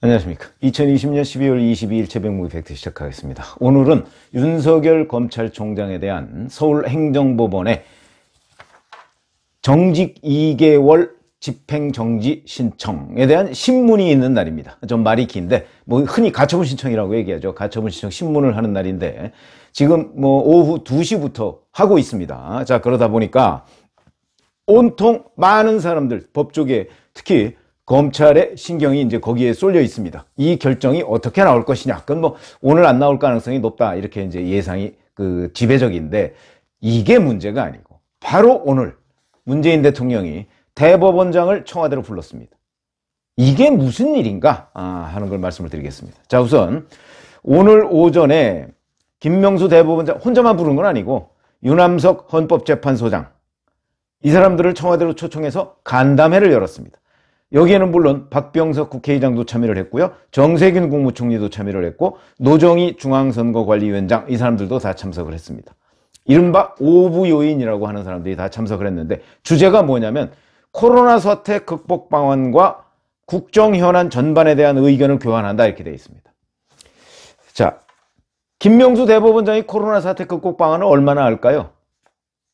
안녕하십니까. 2020년 12월 22일 최병무의 팩트 시작하겠습니다. 오늘은 윤석열 검찰총장에 대한 서울행정법원의 정직 2개월 집행정지 신청에 대한 신문이 있는 날입니다. 좀 말이 긴데 흔히 가처분 신청이라고 얘기하죠. 가처분 신청 신문을 하는 날인데 지금 오후 2시부터 하고 있습니다. 자, 그러다 보니까 온통 많은 사람들, 법조계 특히 검찰의 신경이 이제 거기에 쏠려 있습니다. 이 결정이 어떻게 나올 것이냐. 그건 오늘 안 나올 가능성이 높다. 이렇게 이제 예상이 지배적인데 이게 문제가 아니고 바로 오늘 문재인 대통령이 대법원장을 청와대로 불렀습니다. 이게 무슨 일인가 하는 걸 말씀을 드리겠습니다. 자, 우선 오늘 오전에 김명수 대법원장 혼자만 부른 건 아니고 유남석 헌법재판소장 이 사람들을 청와대로 초청해서 간담회를 열었습니다. 여기에는 물론 박병석 국회의장도 참여를 했고요. 정세균 국무총리도 참여를 했고 노정희 중앙선거관리위원장 이 사람들도 다 참석을 했습니다. 이른바 오부 요인이라고 하는 사람들이 다 참석을 했는데 주제가 뭐냐면 코로나 사태 극복 방안과 국정 현안 전반에 대한 의견을 교환한다 이렇게 되어 있습니다. 자, 김명수 대법원장이 코로나 사태 극복 방안을 얼마나 할까요?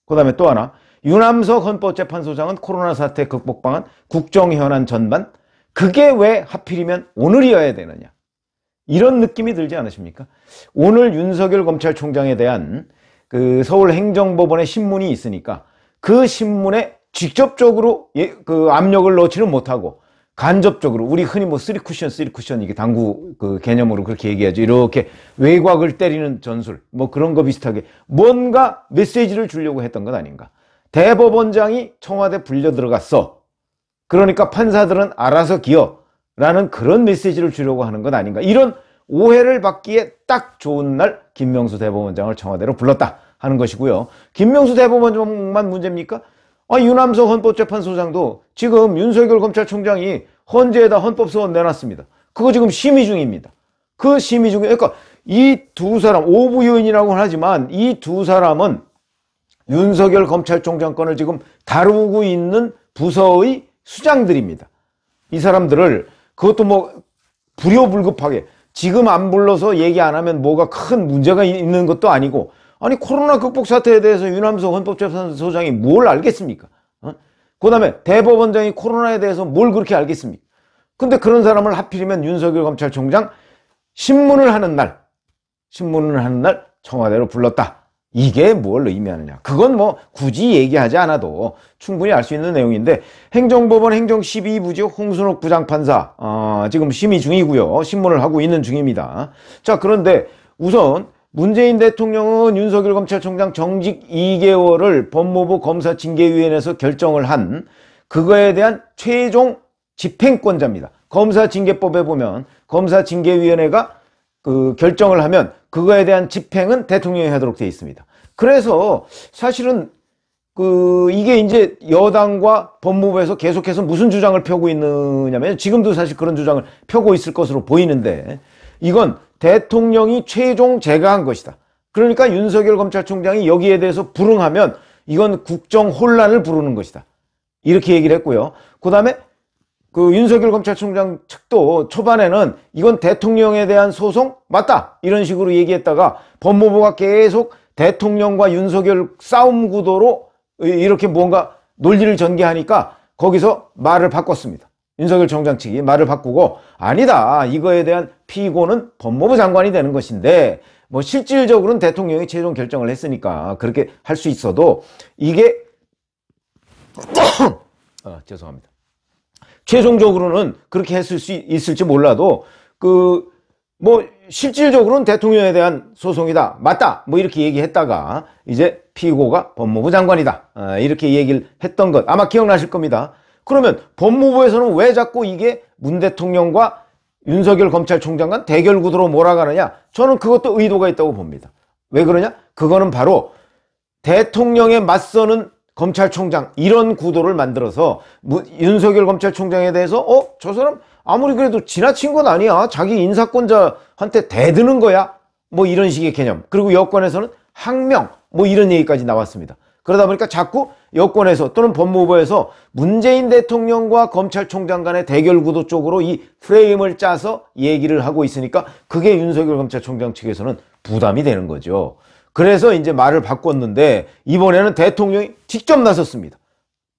그 다음에 또 하나 유남석 헌법재판소장은 코로나 사태 극복 방안, 국정 현안 전반 그게 왜 하필이면 오늘이어야 되느냐 이런 느낌이 들지 않으십니까? 오늘 윤석열 검찰총장에 대한 서울행정법원의 신문이 있으니까 그 신문에 직접적으로 압력을 넣지는 못하고 간접적으로 우리 흔히 쓰리쿠션 이게 당구 개념으로 그렇게 얘기하죠. 이렇게 외곽을 때리는 전술 그런 거 비슷하게 뭔가 메시지를 주려고 했던 것 아닌가. 대법원장이 청와대 불려 들어갔어. 그러니까 판사들은 알아서 기어라는 그런 메시지를 주려고 하는 것 아닌가. 이런 오해를 받기에 딱 좋은 날 김명수 대법원장을 청와대로 불렀다 하는 것이고요. 김명수 대법원장만 문제입니까? 유남석 헌법재판소장도 지금 윤석열 검찰총장이 헌재에다 헌법소원 내놨습니다. 그거 지금 심의 중입니다. 그 심의 중에 그러니까 이 두 사람 오부 요인이라고는 하지만 이 두 사람은 윤석열 검찰총장 건을 지금 다루고 있는 부서의 수장들입니다. 이 사람들을 그것도 불효불급하게 지금 안 불러서 얘기 안 하면 뭐가 큰 문제가 있는 것도 아니고 아니 코로나 극복 사태에 대해서 유남석 헌법재판소장이 뭘 알겠습니까? 그 다음에 대법원장이 코로나에 대해서 뭘 그렇게 알겠습니까? 근데 그런 사람을 하필이면 윤석열 검찰총장 신문을 하는 날 청와대로 불렀다. 이게 뭘 의미하느냐. 그건 굳이 얘기하지 않아도 충분히 알 수 있는 내용인데 행정법원 행정 12부지역 홍순옥 부장판사 지금 심의 중이고요. 신문을 하고 있는 중입니다. 자, 그런데 우선 문재인 대통령은 윤석열 검찰총장 정직 2개월을 법무부 검사징계위원회에서 결정을 한 그거에 대한 최종 집행권자입니다. 검사징계법에 보면 검사징계위원회가 결정을 하면 그거에 대한 집행은 대통령이 하도록 되어 있습니다. 그래서 사실은 이게 이제 여당과 법무부에서 계속해서 무슨 주장을 펴고 있느냐면 지금도 사실 그런 주장을 펴고 있을 것으로 보이는데 이건 대통령이 최종 제거한 것이다. 그러니까 윤석열 검찰총장이 여기에 대해서 불응하면 이건 국정 혼란을 부르는 것이다. 이렇게 얘기를 했고요. 그 다음에 윤석열 검찰총장 측도 초반에는 이건 대통령에 대한 소송 맞다 이런 식으로 얘기했다가 법무부가 계속 대통령과 윤석열 싸움 구도로 이렇게 뭔가 논리를 전개하니까 거기서 말을 바꿨습니다. 윤석열 총장 측이 말을 바꾸고 아니다 이거에 대한 피고는 법무부 장관이 되는 것인데 실질적으로는 대통령이 최종 결정을 했으니까 그렇게 할 수 있어도 이게 죄송합니다. 최종적으로는 그렇게 했을 수 있을지 몰라도 실질적으로는 대통령에 대한 소송이다 맞다 이렇게 얘기했다가 이제 피고가 법무부 장관이다 이렇게 얘기를 했던 것 아마 기억나실 겁니다. 그러면 법무부에서는 왜 자꾸 이게 문 대통령과 윤석열 검찰총장 간 대결 구도로 몰아가느냐. 저는 그것도 의도가 있다고 봅니다. 왜 그러냐? 그거는 바로 대통령에 맞서는 검찰총장 이런 구도를 만들어서 윤석열 검찰총장에 대해서 저 사람 아무리 그래도 지나친 건 아니야. 자기 인사권자한테 대드는 거야. 이런 식의 개념. 그리고 여권에서는 항명 이런 얘기까지 나왔습니다. 그러다 보니까 자꾸 여권에서 또는 법무부에서 문재인 대통령과 검찰총장 간의 대결 구도 쪽으로 이 프레임을 짜서 얘기를 하고 있으니까 그게 윤석열 검찰총장 측에서는 부담이 되는 거죠. 그래서 이제 말을 바꿨는데 이번에는 대통령이 직접 나섰습니다.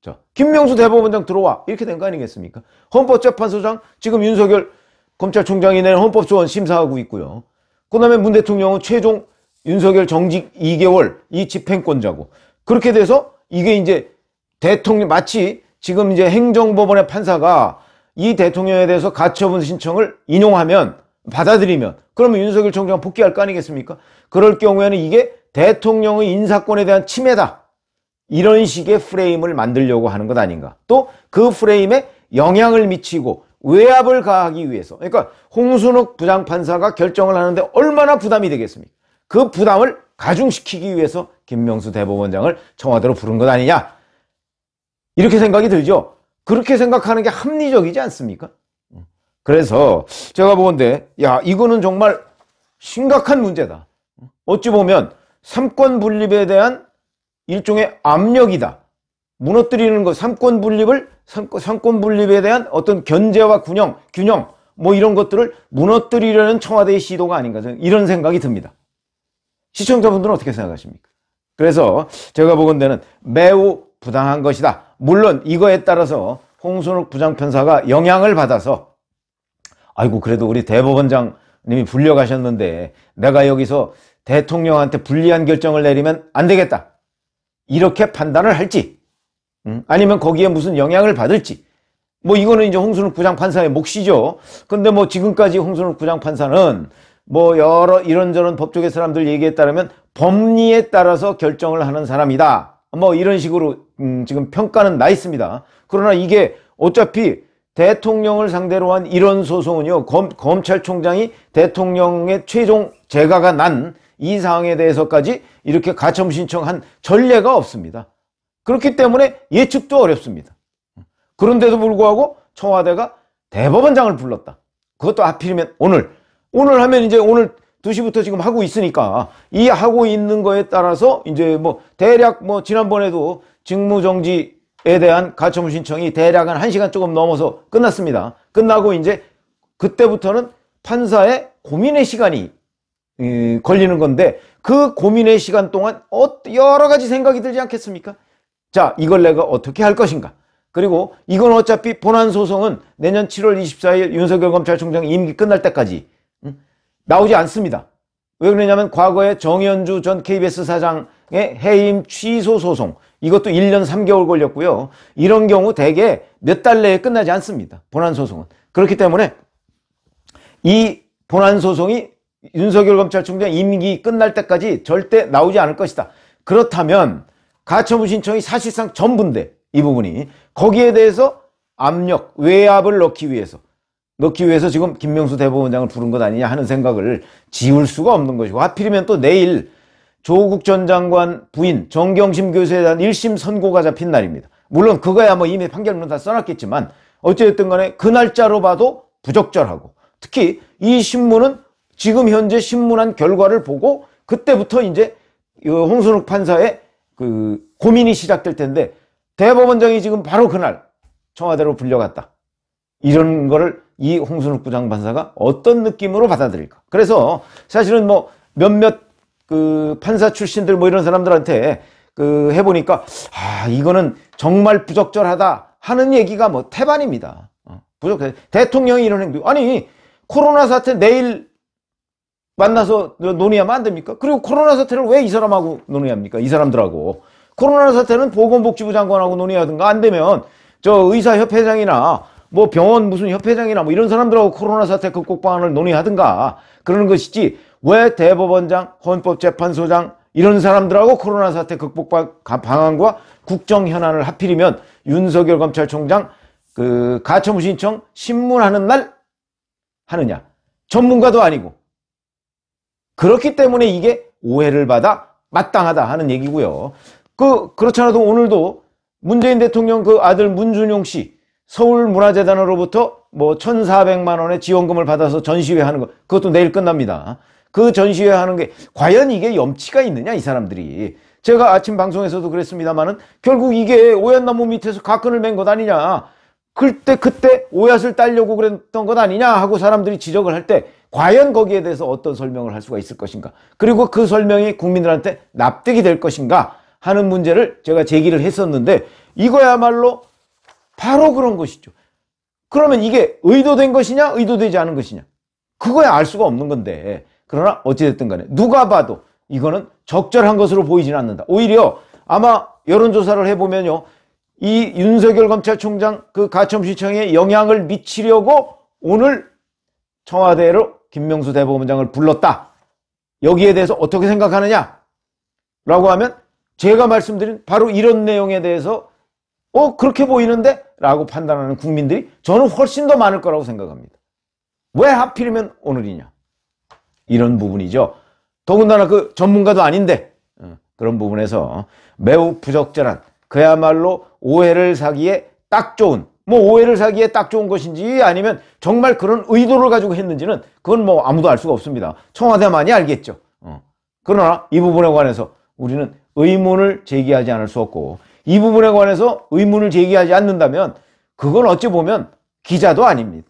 자, 김명수 대법원장 들어와. 이렇게 된 거 아니겠습니까? 헌법재판소장 지금 윤석열 검찰총장이 낸 헌법소원 심사하고 있고요. 그 다음에 문 대통령은 최종 윤석열 정직 2개월 이 집행권자고. 그렇게 돼서 이게 이제 대통령, 마치 지금 이제 행정법원의 판사가 이 대통령에 대해서 가처분 신청을 인용하면, 받아들이면, 그러면 윤석열 총장 복귀할 거 아니겠습니까? 그럴 경우에는 이게 대통령의 인사권에 대한 침해다. 이런 식의 프레임을 만들려고 하는 것 아닌가. 또 그 프레임에 영향을 미치고 외압을 가하기 위해서. 그러니까 홍순욱 부장판사가 결정을 하는데 얼마나 부담이 되겠습니까? 그 부담을 가중시키기 위해서 김명수 대법원장을 청와대로 부른 것 아니냐. 이렇게 생각이 들죠. 그렇게 생각하는 게 합리적이지 않습니까? 그래서 제가 보건대 야, 이거는 정말 심각한 문제다. 어찌 보면 삼권 분립에 대한 일종의 압력이다. 무너뜨리는 것, 삼권 분립에 대한 어떤 견제와 균형 뭐 이런 것들을 무너뜨리려는 청와대의 시도가 아닌가, 이런 생각이 듭니다. 시청자분들은 어떻게 생각하십니까? 그래서 제가 보건대는 매우 부당한 것이다. 물론 이거에 따라서 홍순욱 부장판사가 영향을 받아서 아이고 그래도 우리 대법원장님이 불려가셨는데 내가 여기서 대통령한테 불리한 결정을 내리면 안 되겠다. 이렇게 판단을 할지, 아니면 거기에 무슨 영향을 받을지, 뭐 이거는 이제 홍순욱 부장판사의 몫이죠. 근데 뭐 지금까지 홍순욱 부장판사는 뭐 여러 이런저런 법조계 사람들 얘기에 따르면 법리에 따라서 결정을 하는 사람이다. 뭐 이런 식으로 지금 평가는 나 있습니다. 그러나 이게 어차피 대통령을 상대로 한 이런 소송은요, 검찰총장이 대통령의 최종 재가가 난 이 사항에 대해서까지 이렇게 가처분 신청한 전례가 없습니다. 그렇기 때문에 예측도 어렵습니다. 그런데도 불구하고 청와대가 대법원장을 불렀다. 그것도 하필이면 오늘 하면 이제 오늘 2시부터 지금 하고 있으니까 이 하고 있는 거에 따라서 이제 뭐 대략 뭐 지난번에도 직무정지에 대한 가처분 신청이 대략 한 1시간 조금 넘어서 끝났습니다. 끝나고 이제 그때부터는 판사의 고민의 시간이 걸리는 건데 그 고민의 시간 동안 여러 가지 생각이 들지 않겠습니까? 자, 이걸 내가 어떻게 할 것인가? 그리고 이건 어차피 본안소송은 내년 7월 24일 윤석열 검찰총장 임기 끝날 때까지 나오지 않습니다. 왜 그러냐면 과거에 정현주 전 KBS 사장의 해임 취소 소송, 이것도 1년 3개월 걸렸고요. 이런 경우 대개 몇 달 내에 끝나지 않습니다. 본안소송은. 그렇기 때문에 이 본안소송이 윤석열 검찰총장 임기 끝날 때까지 절대 나오지 않을 것이다. 그렇다면 가처분 신청이 사실상 전부인데 이 부분이 거기에 대해서 압력, 외압을 넣기 위해서 지금 김명수 대법원장을 부른 것 아니냐 하는 생각을 지울 수가 없는 것이고, 하필이면 또 내일 조국 전 장관 부인 정경심 교수에 대한 1심 선고가 잡힌 날입니다. 물론 그거야 뭐 이미 판결문 다 써놨겠지만 어쨌든 간에 그 날짜로 봐도 부적절하고, 특히 이 신문은 지금 현재 신문한 결과를 보고 그때부터 이제 홍순욱 판사의 그 고민이 시작될 텐데 대법원장이 지금 바로 그날 청와대로 불려갔다. 이런 거를 이 홍순욱 부장판사가 어떤 느낌으로 받아들일까? 그래서 사실은 뭐 몇몇 그 판사 출신들 뭐 이런 사람들한테 그 해보니까 이거는 정말 부적절하다 하는 얘기가 뭐 태반입니다. 부적절. 대통령이 이런 행동, 아니 코로나 사태 내일 만나서 논의하면 안 됩니까? 그리고 코로나 사태를 왜 이 사람하고 논의합니까? 이 사람들하고. 코로나 사태는 보건복지부 장관하고 논의하든가, 안 되면 저 의사협회장이나 뭐 병원 무슨 협회장이나 뭐 이런 사람들하고 코로나 사태 극복 방안을 논의하든가 그러는 것이지, 왜 대법원장, 헌법재판소장 이런 사람들하고 코로나 사태 극복 방안과 국정 현안을 하필이면 윤석열 검찰총장 그 가처분 신청 신문하는 날 하느냐? 전문가도 아니고. 그렇기 때문에 이게 오해를 받아 마땅하다 하는 얘기고요. 그렇지 않아도 오늘도 문재인 대통령 그 아들 문준용 씨 서울문화재단으로부터 뭐 1,400만 원의 지원금을 받아서 전시회 하는 거, 그것도 내일 끝납니다. 그 전시회 하는 게 과연 이게 염치가 있느냐, 이 사람들이. 제가 아침 방송에서도 그랬습니다만은 결국 이게 오얏나무 밑에서 가끈을 맨 것 아니냐. 그때 오얏을 따려고 그랬던 것 아니냐 하고 사람들이 지적을 할 때 과연 거기에 대해서 어떤 설명을 할 수가 있을 것인가. 그리고 그 설명이 국민들한테 납득이 될 것인가 하는 문제를 제가 제기를 했었는데 이거야말로 바로 그런 것이죠. 그러면 이게 의도된 것이냐 의도되지 않은 것이냐. 그거야 알 수가 없는 건데 그러나 어찌됐든 간에 누가 봐도 이거는 적절한 것으로 보이지는 않는다. 오히려 아마 여론조사를 해보면요. 이 윤석열 검찰총장 그 가처분신청에 영향을 미치려고 오늘 청와대로 김명수 대법원장을 불렀다. 여기에 대해서 어떻게 생각하느냐? 라고 하면 제가 말씀드린 바로 이런 내용에 대해서 그렇게 보이는데? 라고 판단하는 국민들이 저는 훨씬 더 많을 거라고 생각합니다. 왜 하필이면 오늘이냐? 이런 부분이죠. 더군다나 그 전문가도 아닌데 그런 부분에서 매우 부적절한 그야말로 오해를 사기에 딱 좋은 오해를 사기에 딱 좋은 것인지 아니면 정말 그런 의도를 가지고 했는지는 그건 아무도 알 수가 없습니다. 청와대만이 알겠죠. 그러나 이 부분에 관해서 우리는 의문을 제기하지 않을 수 없고 이 부분에 관해서 의문을 제기하지 않는다면 그건 어찌 보면 기자도 아닙니다.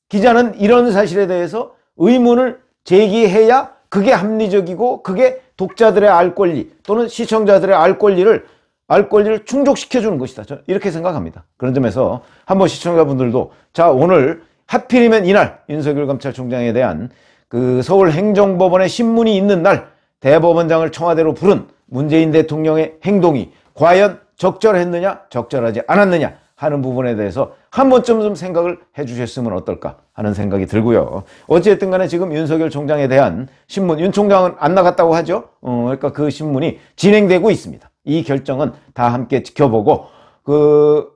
기자는 이런 사실에 대해서 의문을 제기해야 그게 합리적이고 그게 독자들의 알 권리 또는 시청자들의 알 권리를 충족시켜주는 것이다. 저는 이렇게 생각합니다. 그런 점에서 한번 시청자분들도 자 오늘 하필이면 이날 윤석열 검찰총장에 대한 그 서울행정법원의 신문이 있는 날 대법원장을 청와대로 부른 문재인 대통령의 행동이 과연 적절했느냐 적절하지 않았느냐 하는 부분에 대해서 한 번쯤 좀 생각을 해주셨으면 어떨까 하는 생각이 들고요. 어찌됐든 간에 지금 윤석열 총장에 대한 신문, 윤 총장은 안 나갔다고 하죠. 그러니까 그 신문이 진행되고 있습니다. 이 결정은 다 함께 지켜보고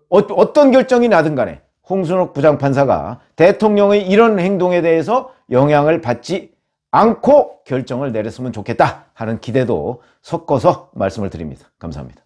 어떤 결정이 나든 간에 홍순옥 부장판사가 대통령의 이런 행동에 대해서 영향을 받지 않고 결정을 내렸으면 좋겠다 하는 기대도 섞어서 말씀을 드립니다. 감사합니다.